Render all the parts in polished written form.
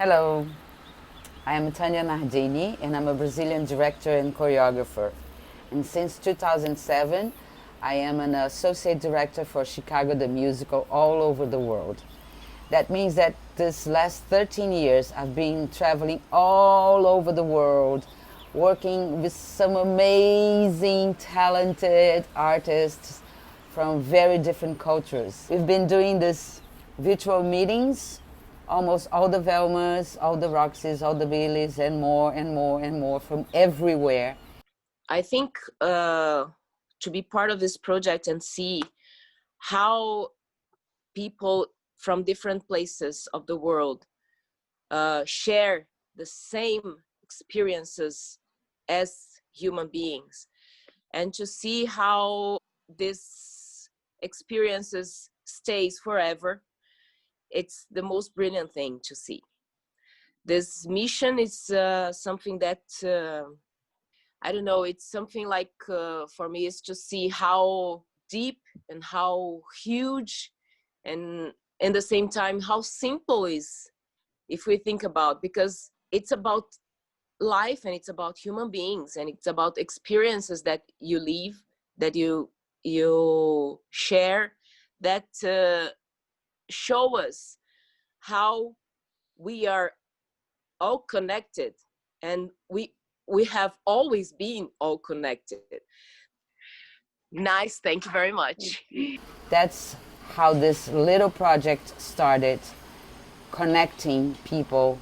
Hello, I am Tanya Nardini and I'm a Brazilian director and choreographer. And since 2007, I am an associate director for Chicago the Musical all over the world. That means that this last 13 years I've been traveling all over the world, working with some amazing, talented artists from very different cultures. We've been doing this virtual meetings, almost all the Velmas, all the Roxys, all the Billies, and more and more and more from everywhere. I think to be part of this project and see how people from different places of the world share the same experiences as human beings, and to see how this experiences stays forever, it's the most brilliant thing to see. This mission is something that I don't know, it's something like for me is to see how deep and how huge, and at the same time how simple is, if we think about, because it's about life and it's about human beings and it's about experiences that you live, that you share, that show us how we are all connected, and we have always been all connected. Nice, thank you very much. That's how this little project started, connecting people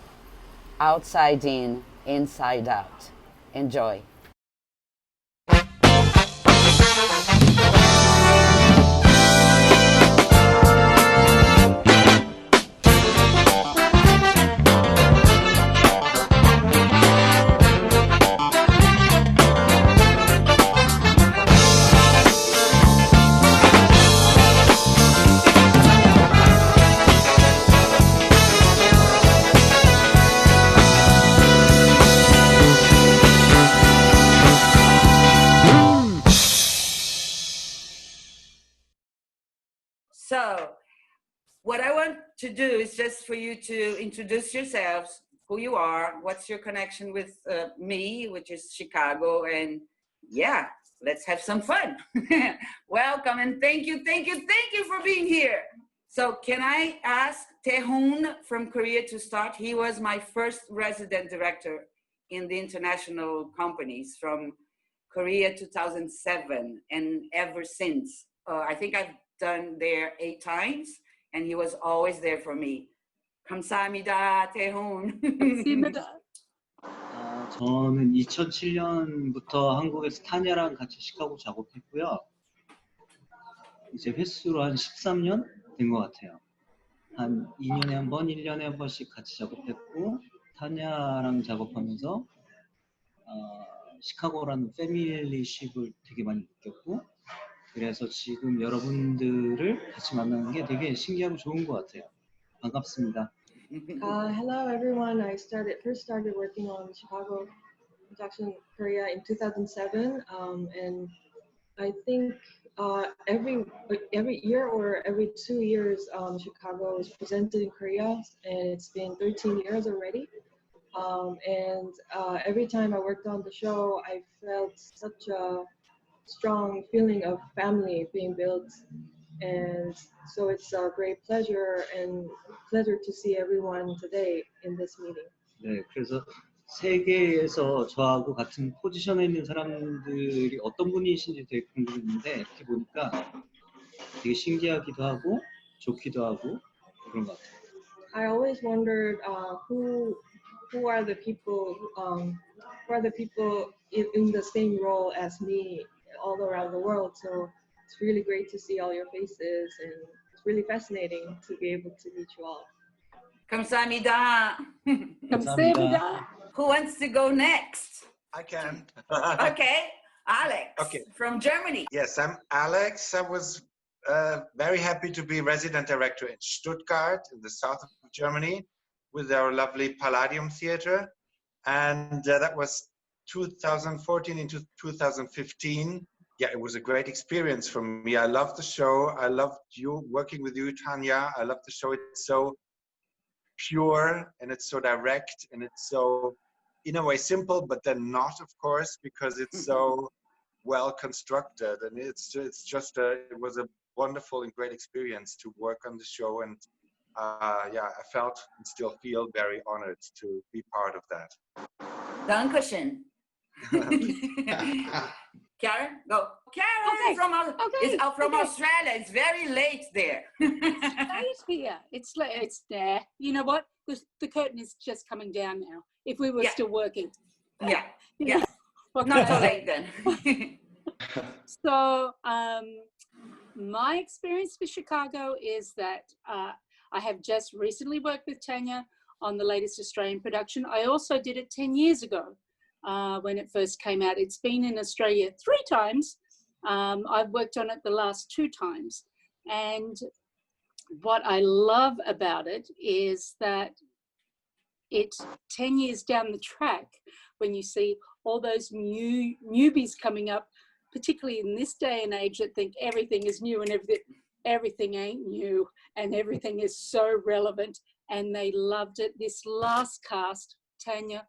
outside in, inside out. Enjoy. So what I want to do is just for you to introduce yourselves, who you are, what's your connection with me, which is Chicago, and yeah, let's have some fun. Welcome and thank you for being here. So can I ask Taehoon from Korea to start? He was my first resident director in the international companies from Korea 2007, and ever since. I think I've done there 8 times, and he was always there for me. 감사합니다, 태훈. 저는 2007년부터 한국에서 타냐랑 같이 시카고 작업했고요. 이제 횟수로 한 13년 된 것 같아요. 한 2년에 한 번, 1년에 한 번씩 같이 작업했고, 타냐랑 작업하면서 시카고라는 패밀리십을 되게 많이 느꼈고, 그래서 지금 여러분들을 같이 만나는 게 되게 신기하고 좋은 것 같아요. 반갑습니다. Hello everyone. I first started working on Chicago production Korea in 2007, and I think every year or every 2 years, Chicago is presented in Korea, and it's been 13 years already. And every time I worked on the show, I felt such a strong feeling of family being built, and so it's a great pleasure to see everyone today in this meeting. 네, 그래서 세계에서 저하고 같은 포지션에 있는 사람들이 어떤 분이신지 되게 궁금했는데, 이렇게 보니까 되게 신기하기도 하고 좋기도 하고 그런 것 같아요. I always wondered who are the people in the same role as me all around the world. So it's really great to see all your faces, and it's really fascinating to be able to meet you all. 감사합니다. 감사합니다. Who wants to go next? I can. Okay, Alex. Okay. From Germany. Yes, I'm Alex. I was very happy to be resident director in Stuttgart in the south of Germany with our lovely Palladium Theater. And that was 2014 into 2015. Yeah, it was a great experience for me. I loved the show. I loved working with you, Tanya. I loved the show. It's so pure and it's so direct and it's so, in a way, simple, but then not, of course, because it's so well constructed. And it was a wonderful and great experience to work on the show. And yeah, I felt and still feel very honored to be part of that. Dankeschön. Karen, go. Karen is from Australia. It's very late there. It's late here. It's there. You know what? The curtain is just coming down now. If we were still working. Yeah. Yeah. Not so late then. So my experience with Chicago is that I have just recently worked with Tanya on the latest Australian production. I also did it 10 years ago when it first came out. It's been in Australia 3 times. I've worked on it the last 2 times. And what I love about it is that it's 10 years down the track when you see all those newbies coming up, particularly in this day and age, that think everything is new and everything ain't new and everything is so relevant, and they loved it. This last cast, Tanya,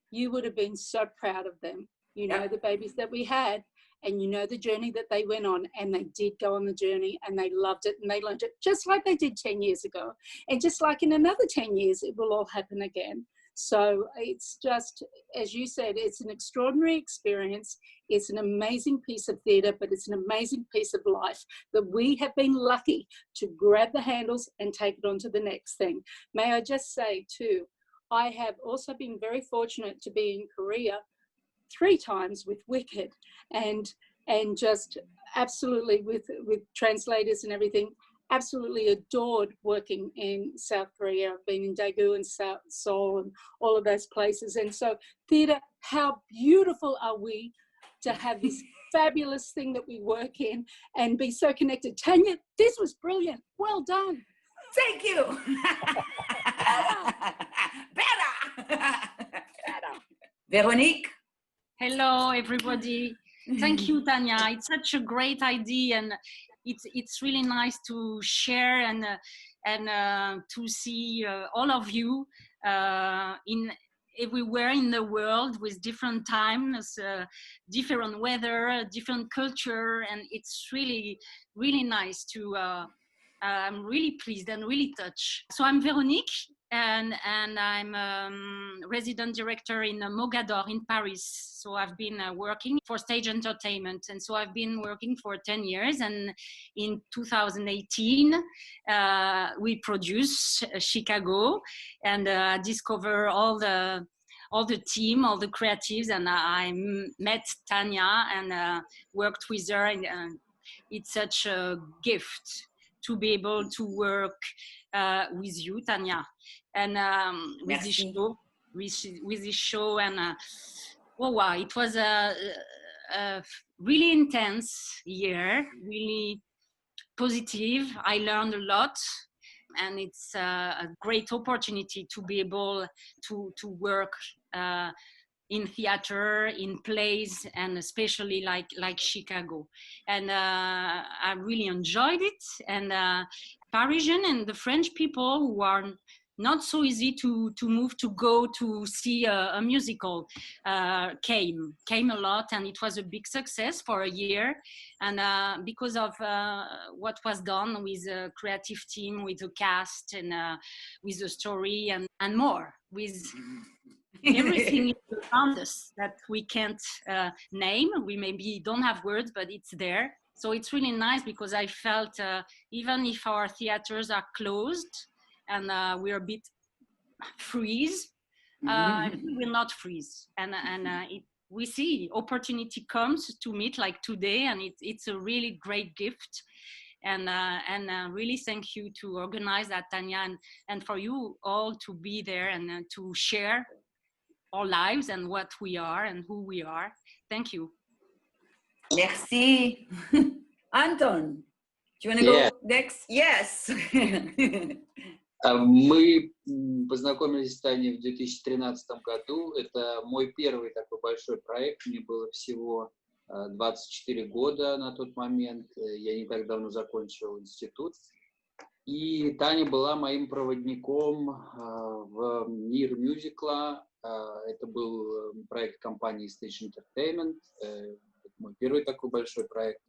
you would have been so proud of them. You know the babies that we had, and you know the journey that they went on, and they did go on the journey and they loved it and they learned it just like they did 10 years ago. And just like in another 10 years, it will all happen again. So it's just, as you said, it's an extraordinary experience. It's an amazing piece of theatre, but it's an amazing piece of life that we have been lucky to grab the handles and take it on to the next thing. May I just say too, I have also been very fortunate to be in Korea 3 times with Wicked, and just absolutely with translators and everything. Absolutely adored working in South Korea. I've been in Daegu and Seoul and all of those places. And so theatre, how beautiful are we to have this fabulous thing that we work in and be so connected. Tanya, this was brilliant. Well done. Thank you. Better. Véronique. Hello, everybody. Thank you, Tanya. It's such a great idea, and it's really nice to share and to see all of you in everywhere in the world with different times, different weather, different culture, and it's really, really nice to. I'm really pleased and really touched. So I'm Véronique, and I'm resident director in Mogador in Paris. So I've been working for stage entertainment, and so I've been working for 10 years. And in 2018, we produced Chicago, and discover all the team, all the creatives, and I met Tanya and worked with her, and it's such a gift to be able to work with you, Tanya, and with this show, and wow, it was a really intense year, really positive. I learned a lot, and it's a great opportunity to be able to work in theater, in plays, and especially like Chicago. And I really enjoyed it. And Parisian and the French people who are not so easy to move to go to see a musical came a lot, and it was a big success for a year. And because of what was done with a creative team, with the cast, and with the story, and more, with everything around us that we can't name. We maybe don't have words, but it's there. So it's really nice, because I felt even if our theaters are closed and we're a bit freeze, we will not freeze. And we see opportunity comes to meet like today, and it's a really great gift. And really thank you to organize that, Tanya, and for you all to be there and to share our lives and what we are and who we are. Thank you. Merci. Anton, do you want to go next? Yes. Мы познакомились с Таней в 2013 году. Это мой первый такой большой проект. Мне было всего 24 года на тот момент. Я не так давно закончил институт. И Таня была моим проводником в мир мюзикла. Это был проект компании Stage Entertainment. Это мой первый такой большой проект.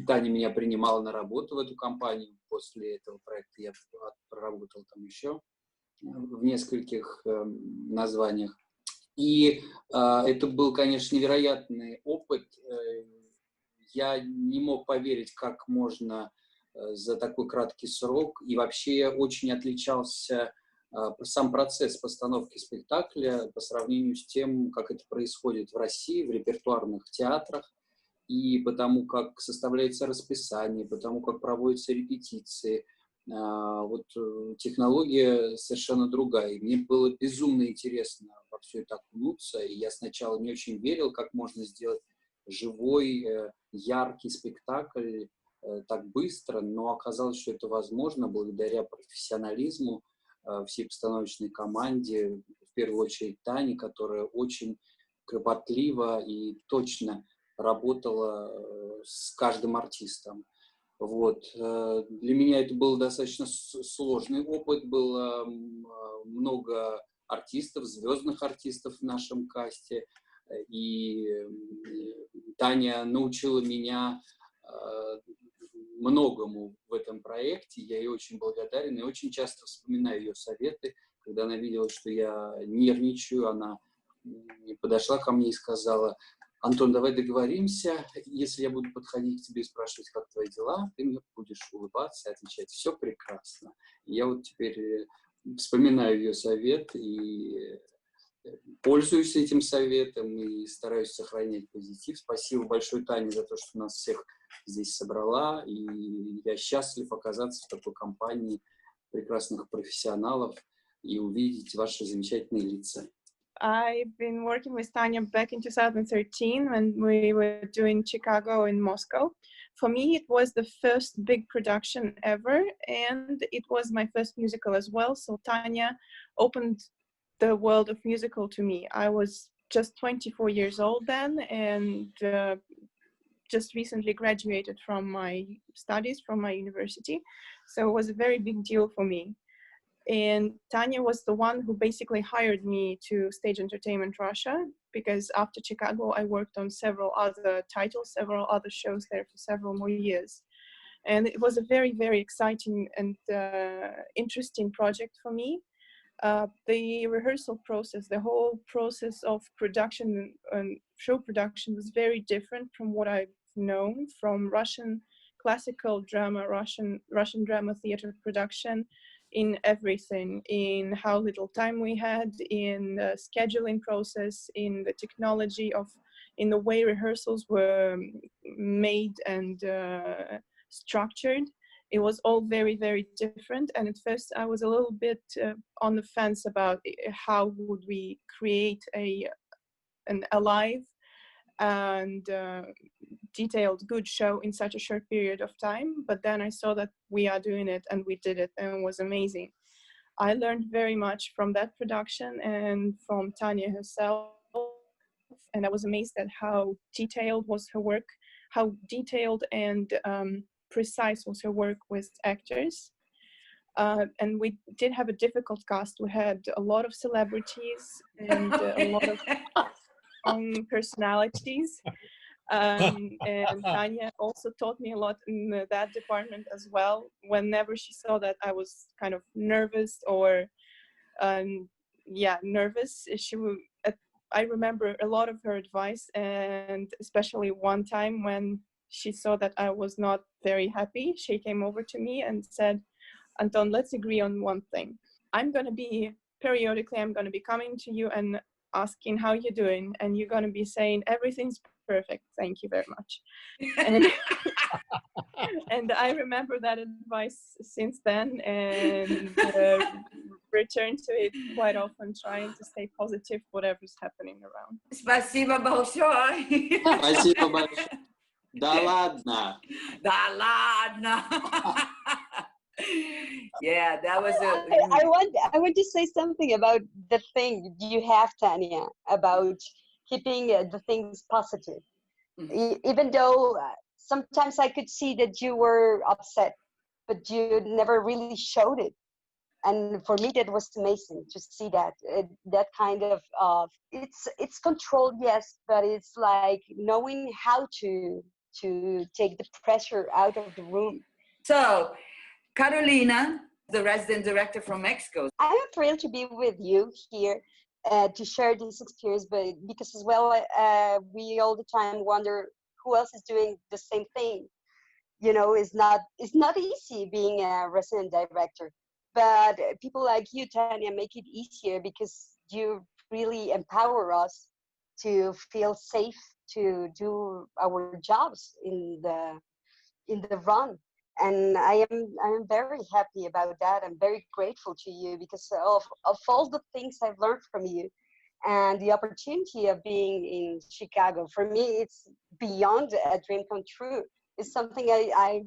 Таня меня принимала на работу в эту компанию. После этого проекта я проработал там еще в нескольких названиях. И это был, конечно, невероятный опыт. Я не мог поверить, как можно за такой краткий срок. И вообще очень отличался сам процесс постановки спектакля по сравнению с тем, как это происходит в России, в репертуарных театрах, и потому как составляется расписание, потому как проводятся репетиции. Вот технология совершенно другая. И мне было безумно интересно во все это окунуться. И я сначала не очень верил, как можно сделать живой, яркий спектакль так быстро, но оказалось, что это возможно благодаря профессионализму всей постановочной команде, в первую очередь Тани, которая очень кропотливо и точно работала с каждым артистом. Вот. Для меня это был достаточно сложный опыт, было много артистов, звездных артистов в нашем касте, и Таня научила меня многому в этом проекте, я ей очень благодарен и очень часто вспоминаю ее советы, когда она видела, что я нервничаю, она подошла ко мне и сказала: Антон, давай договоримся, если я буду подходить к тебе и спрашивать, как твои дела, ты мне будешь улыбаться и отвечать: все прекрасно. И я вот теперь вспоминаю ее совет и пользуюсь этим советом и стараюсь сохранять позитив. Спасибо большое, Тане, за то, что нас всех здесь собрала, и я счастлив оказаться в такой компании прекрасных профессионалов и увидеть ваши замечательные лица. I've been working with Tanya back in 2013 when we were doing Chicago in Moscow. For me, it was the first big production ever, and it was my first musical as well. So Tanya opened the world of musical to me. I was just 24 years old then, and just recently graduated from my studies from my university. So it was a very big deal for me. And Tanya was the one who basically hired me to Stage Entertainment Russia, because after Chicago, I worked on several other titles, several other shows there for several more years. And it was a very, very exciting and interesting project for me. The rehearsal process, the whole process of production and show production was very different from what I've known from Russian classical drama, Russian drama theater production, in everything, in how little time we had, in the scheduling process, in the technology of, in the way rehearsals were made and structured. It was all very, very different. And at first I was a little bit on the fence about how would we create an alive and detailed good show in such a short period of time. But then I saw that we are doing it, and we did it, and it was amazing. I learned very much from that production and from Tanya herself, and I was amazed at how detailed was her work, how detailed and precise was her work with actors. And we did have a difficult cast. We had a lot of celebrities and a lot of personalities. And Tanya also taught me a lot in that department as well. Whenever she saw that I was kind of nervous or nervous, she would, I remember a lot of her advice, and especially one time when she saw that I was not very happy, she came over to me and said, Anton, let's agree on one thing. I'm going to be coming to you and asking how you're doing, and you're going to be saying everything's perfect, thank you very much. And I remember that advice since then, and return to it quite often, trying to stay positive whatever's happening around. Спасибо большое. Спасибо большое. Да ладно. Da ladna. Yeah, that was I want to say something about the thing you have, Tanya, about keeping the things positive. Mm-hmm. Even though sometimes I could see that you were upset but you never really showed it. And for me, that was amazing to see that that kind of it's controlled, yes, but it's like knowing how to take the pressure out of the room. So, Carolina, the resident director from Mexico. I am thrilled to be with you here to share this experience, but because as well, we all the time wonder who else is doing the same thing. You know, it's not easy being a resident director, but people like you, Tanya, make it easier because you really empower us to feel safe to do our jobs in the run. And I am very happy about that. I'm very grateful to you because of all the things I've learned from you and the opportunity of being in Chicago. For me, it's beyond a dream come true. It's something I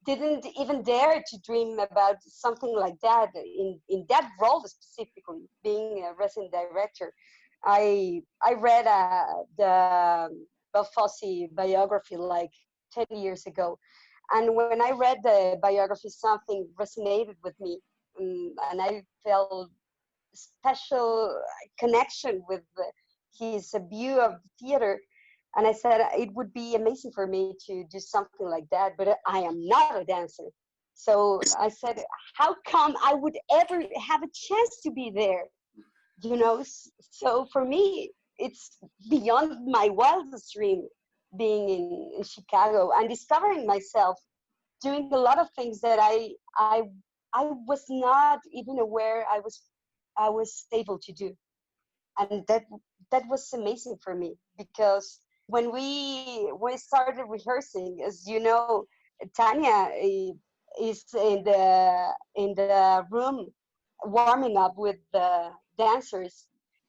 didn't even dare to dream about, something like that in that role specifically, being a resident director. I read the Bob Fosse biography like 10 years ago. And when I read the biography, something resonated with me. And I felt special connection with his view of the theater. And I said, it would be amazing for me to do something like that, but I am not a dancer. So I said, how come I would ever have a chance to be there? You know, so for me, it's beyond my wildest dream being in Chicago and discovering myself doing a lot of things that I was not even aware I was able to do. And that was amazing for me because when we started rehearsing, as you know, Tanya is in the room warming up with the dancers,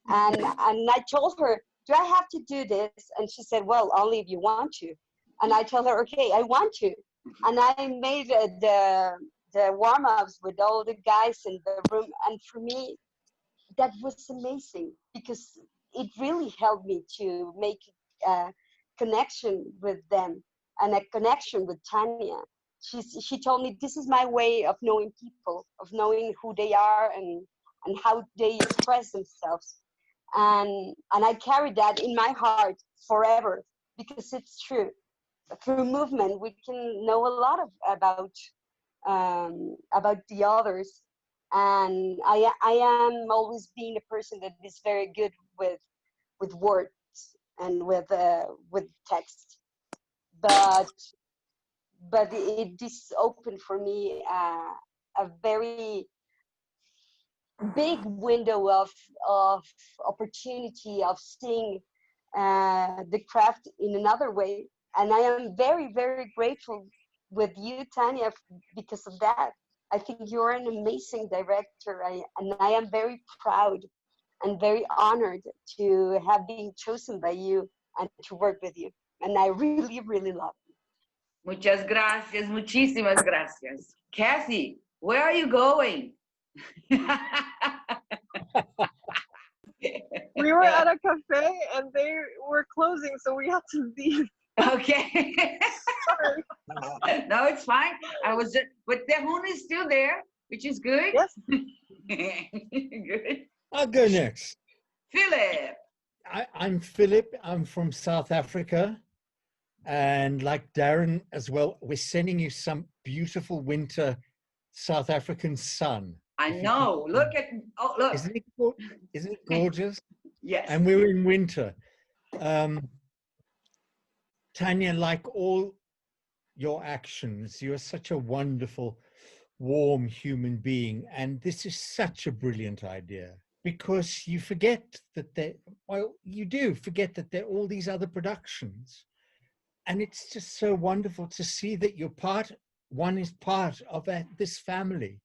and I told her, do I have to do this? And she said, well, only if you want to. And I told her, okay, I want to. And I made the warm-ups with all the guys in the room, and for me that was amazing because it really helped me to make a connection with them and a connection with Tanya. She told me, this is my way of knowing people, of knowing who they are and how they express themselves. And I carry that in my heart forever because it's true. Through movement, we can know a lot about the others. And I am always being a person that is very good with words and with text, but it is open for me a very big window of opportunity of seeing the craft in another way. And I am very, very grateful with you, Tanya, because of that. I think you're an amazing director, and I am very proud and very honored to have been chosen by you and to work with you. And I really, really love you. Muchas gracias, muchísimas gracias. Kathy, where are you going? We were at a cafe and they were closing, so we had to leave. Okay. Sorry. No, it's fine. But the moon is still there, which is good. Yes. Good. I'll go next. Phillip. I'm Phillip. I'm from South Africa. And like Darren as well, we're sending you some beautiful winter South African sun. I know. Look. Isn't it gorgeous? Yes. And we're in winter. Tanya, like all your actions, you're such a wonderful, warm human being. And this is such a brilliant idea because you forget that you do forget that there are all these other productions. And it's just so wonderful to see that one is part of this family.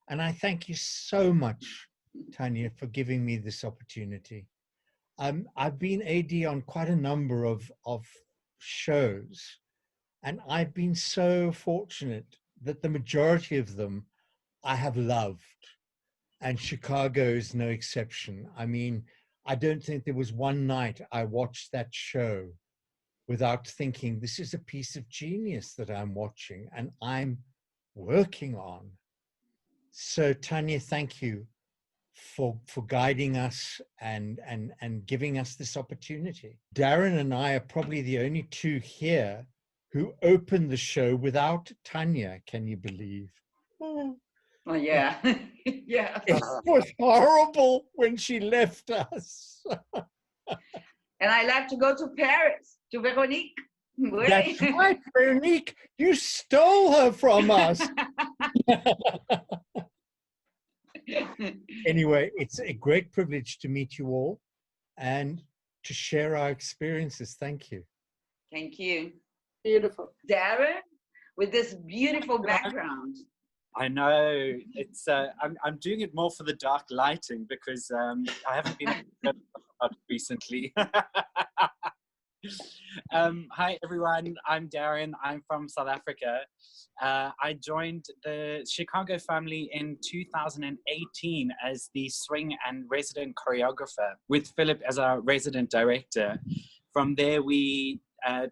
And I thank you so much, Tanya, for giving me this opportunity. I've been AD on quite a number of shows, and I've been so fortunate that the majority of them I have loved, and Chicago is no exception. I mean, I don't think there was one night I watched that show without thinking, this is a piece of genius that I'm watching, and I'm working on. So Tanya, thank you for guiding us and giving us this opportunity. Darren and I are probably the only two here who opened the show without Tanya. Can you believe? Oh, yeah. Yeah. It was horrible when she left us. And I left to go to Paris, to Véronique. That's right, Véronique. You stole her from us. Anyway, it's a great privilege to meet you all and to share our experiences. Thank you. Thank you. Beautiful. Darren, with this beautiful background. I know it's. I'm doing it more for the dark lighting because I haven't been recently. Hi everyone, I'm Darren. I'm from South Africa. I joined the Chicago family in 2018 as the swing and resident choreographer with Phillip as our resident director. From there, we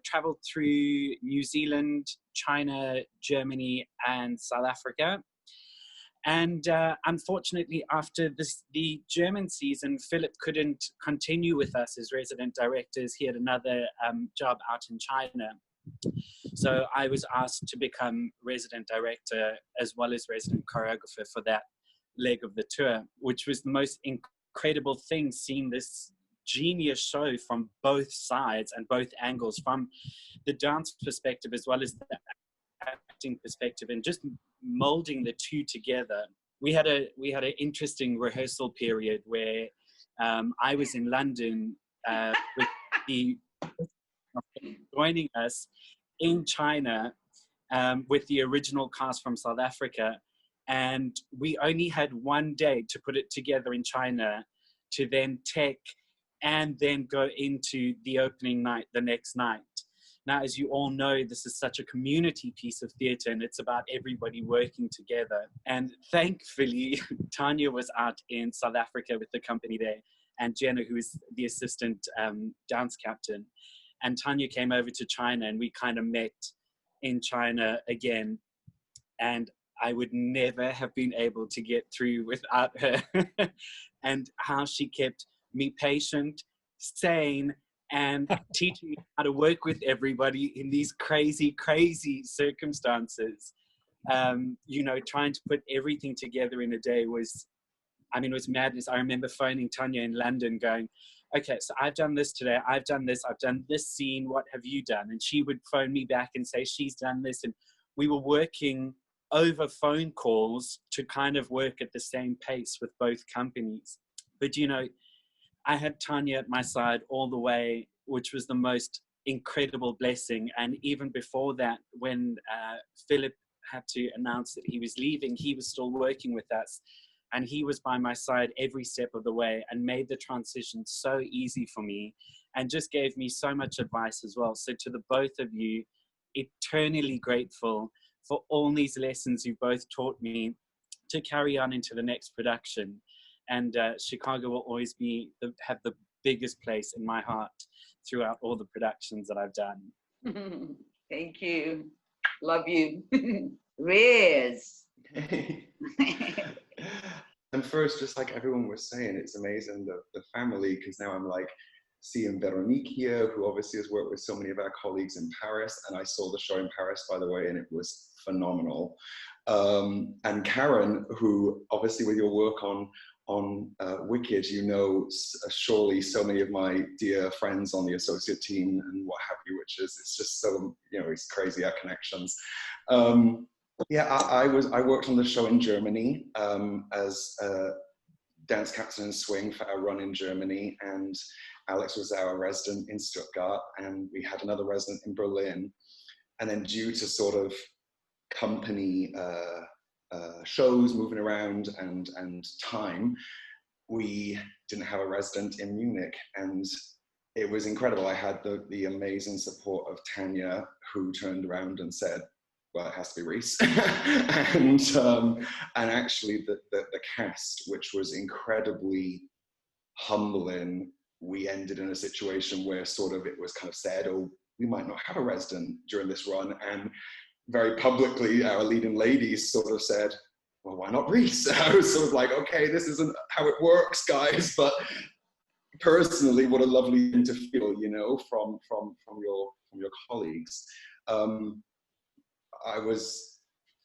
traveled through New Zealand, China, Germany, and South Africa. And unfortunately, after the German season, Phillip couldn't continue with us as resident directors. He had another job out in China. So I was asked to become resident director as well as resident choreographer for that leg of the tour, which was the most incredible thing, seeing this genius show from both sides and both angles, from the dance perspective as well as the acting perspective, and just molding the two together. We had an interesting rehearsal period where I was in London with the joining us in China with the original cast from South Africa, and we only had one day to put it together in China to then take and then go into the opening night the next night. Now, as you all know, this is such a community piece of theatre, and it's about everybody working together. And thankfully, Tanya was out in South Africa with the company there, and Jenna, who is the assistant dance captain. And Tanya came over to China, and we kind of met in China again. And I would never have been able to get through without her. And how she kept me patient, sane, and teaching me how to work with everybody in these crazy, crazy circumstances. You know, trying to put everything together in a day was, I mean, it was madness. I remember phoning Tanya in London going, okay, so I've done this today, I've done this scene, what have you done? And she would phone me back and say, she's done this. And we were working over phone calls to kind of work at the same pace with both companies. But, you know, I had Tanya at my side all the way, which was the most incredible blessing. And even before that, when Phillip had to announce that he was leaving, he was still working with us. And he was by my side every step of the way and made the transition so easy for me and just gave me so much advice as well. So to the both of you, eternally grateful for all these lessons you both taught me to carry on into the next production. And Chicago will always have the biggest place in my heart throughout all the productions that I've done. Thank you. Love you. Rhys. And first, just like everyone was saying, it's amazing, the family, because now I'm like seeing Véronique here, who obviously has worked with so many of our colleagues in Paris. And I saw the show in Paris, by the way, and it was phenomenal. And Karen, who obviously with your work on Wicked, you know, surely so many of my dear friends on the associate team and what have you, which is, it's just so, you know, it's crazy, our connections. Yeah, I worked on the show in Germany as dance captain in swing for our run in Germany, and Alex was our resident in Stuttgart, and we had another resident in Berlin. And then due to sort of company shows moving around and time, we didn't have a resident in Munich, and it was incredible. I had the amazing support of Tanya, who turned around and said, well, it has to be Rhys. And actually the cast, which was incredibly humbling, we ended in a situation where sort of it was kind of said, oh, we might not have a resident during this run. And very publicly, our leading ladies sort of said, well, why not Rhys? I was sort of like, okay, this isn't how it works, guys, but personally, what a lovely thing to feel, you know, from your colleagues. I was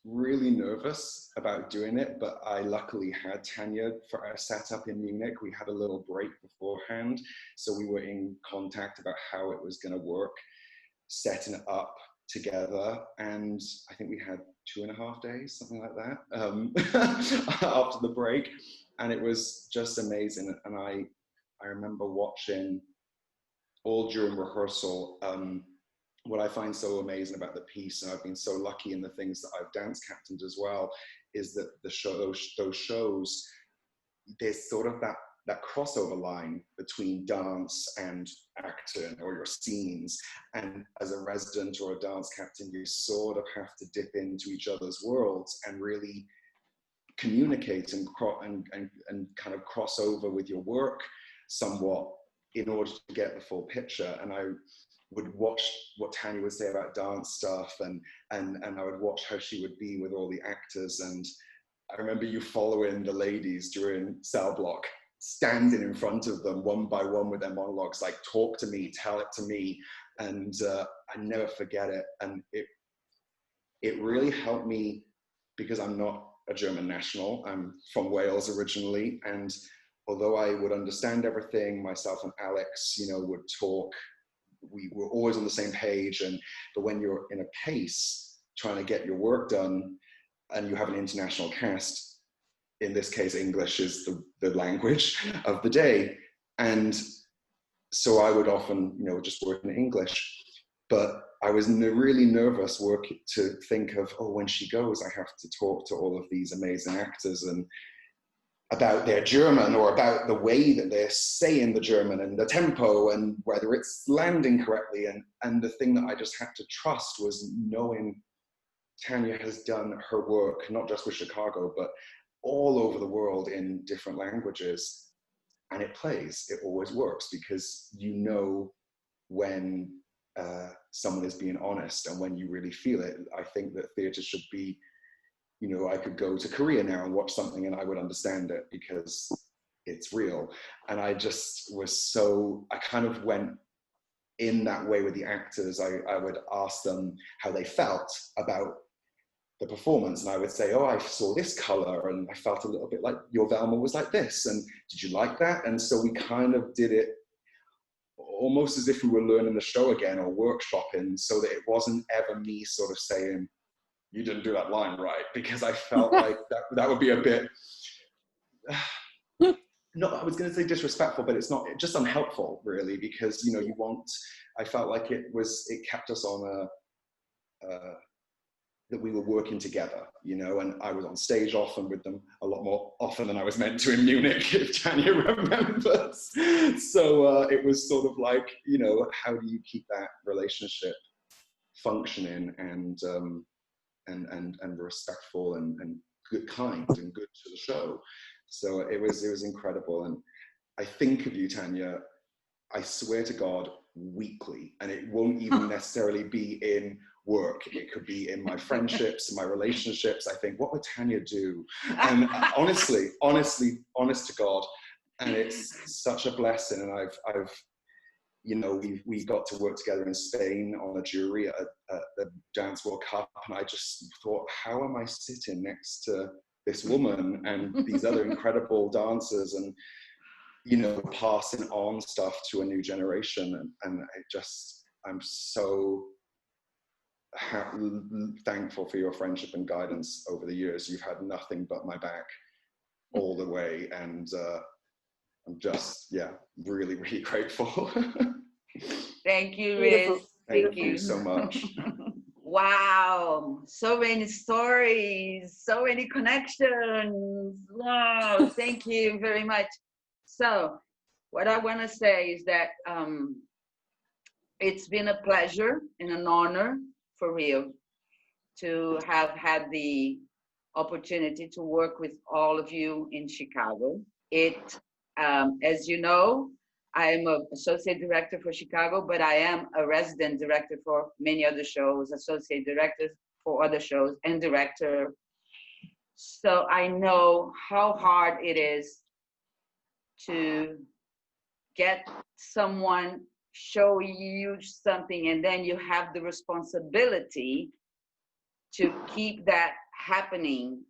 really nervous about doing it, but I luckily had Tanya for our setup in Munich. We had a little break beforehand, so we were in contact about how it was going to work, setting it up together, and I think we had 2.5 days, something like that, after the break, and it was just amazing. And I remember watching all during rehearsal. What I find so amazing about the piece, and I've been so lucky in the things that I've dance captained as well, is that those shows, there's sort of that crossover line between dance and acting or your scenes. And as a resident or a dance captain, you sort of have to dip into each other's worlds and really communicate and kind of cross over with your work somewhat in order to get the full picture. And I would watch what Tanya would say about dance stuff, and I would watch how she would be with all the actors. And I remember you following the ladies during Cell Block, standing in front of them one by one with their monologues, like, talk to me, tell it to me. And I never forget it. And it really helped me, because I'm not a German national, I'm from Wales originally. And although I would understand everything, myself and Alex, you know, would talk, we were always on the same page. But when you're in a pace trying to get your work done and you have an international cast, in this case, English is the language of the day. And so I would often, you know, just work in English, but I was really nervous to think of, oh, when she goes, I have to talk to all of these amazing actors and about their German, or about the way that they're saying the German and the tempo and whether it's landing correctly. And the thing that I just had to trust was knowing Tanya has done her work, not just with Chicago, but all over the world in different languages. And it plays, it always works, because you know when someone is being honest and when you really feel it. I think that theatre should be, you know, I could go to Korea now and watch something and I would understand it because it's real. And I just was I kind of went in that way with the actors. I would ask them how they felt about the performance, and I would say, oh, I saw this color and I felt a little bit like your Velma was like this, and did you like that? And so we kind of did it almost as if we were learning the show again or workshopping, so that it wasn't ever me sort of saying, you didn't do that line right, because I felt like that would be a bit, no, I was going to say disrespectful, but it's not, just unhelpful really, because, you know, I felt like it kept us on that we were working together, you know, and I was on stage often with them, a lot more often than I was meant to in Munich, if Tanya remembers. So it was sort of like, you know, how do you keep that relationship functioning and respectful and good, kind and good to the show. So it was incredible. And I think of you, Tanya, I swear to God, weekly, and it won't even necessarily be in work. It could be in my friendships, in my relationships. I think, what would Tanya do? And honestly, honest to God, and it's such a blessing. And I've you know, we got to work together in Spain on a jury at the Dance World Cup, and I just thought, how am I sitting next to this woman and these other incredible dancers, and, you know, passing on stuff to a new generation. And I'm so thankful for your friendship and guidance over the years. You've had nothing but my back all the way, and I'm just, yeah, really, really grateful. Thank you, Rhys. Thank you so much. Wow, so many stories, so many connections. Wow, thank you very much. So what I want to say is that it's been a pleasure and an honor for real to have had the opportunity to work with all of you in Chicago. As you know, I am an associate director for Chicago, but I am a resident director for many other shows, associate director for other shows and director. So I know how hard it is to get someone show you something, and then you have the responsibility to keep that happening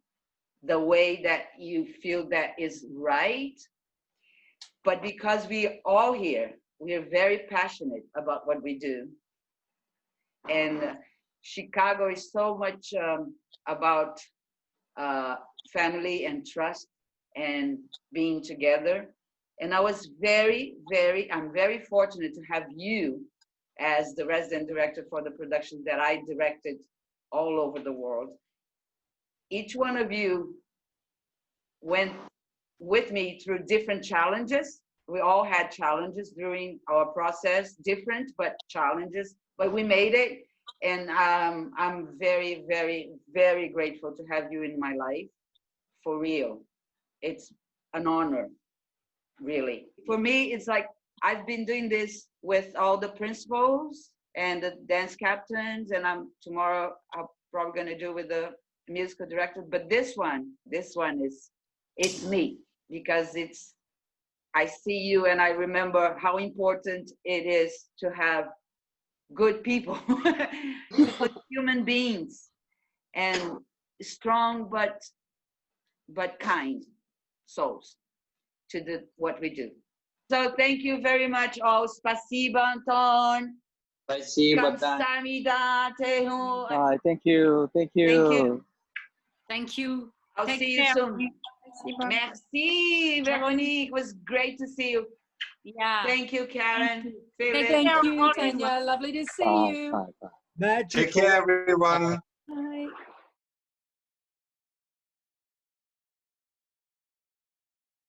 the way that you feel that is right. But because we all here, we are very passionate about what we do. And Chicago is so much about family and trust and being together. And I was I'm very fortunate to have you as the resident director for the production that I directed all over the world. Each one of you went with me through different challenges. We all had challenges during our process, different, but challenges, but we made it. And I'm very, very, very grateful to have you in my life, for real. It's an honor, really. For me, it's like, I've been doing this with all the principals and the dance captains, and tomorrow I'm probably gonna do with the musical director, but this one is, it's me, because I see you and I remember how important it is to have good people, good human beings, and strong but kind souls to do what we do. So thank you very much all. Spasiba, Anton. Спасибо, Таня. Kamsahamnida, Tehu. Thank you. Thank you. Thank you. Thank you. I'll Take see you care. soon. Merci, Véronique. It was great to see you. Yeah. Thank you, Karen. Phillip. Thank you, Tanya. Lovely to see you. Magical. Take care, everyone. Bye.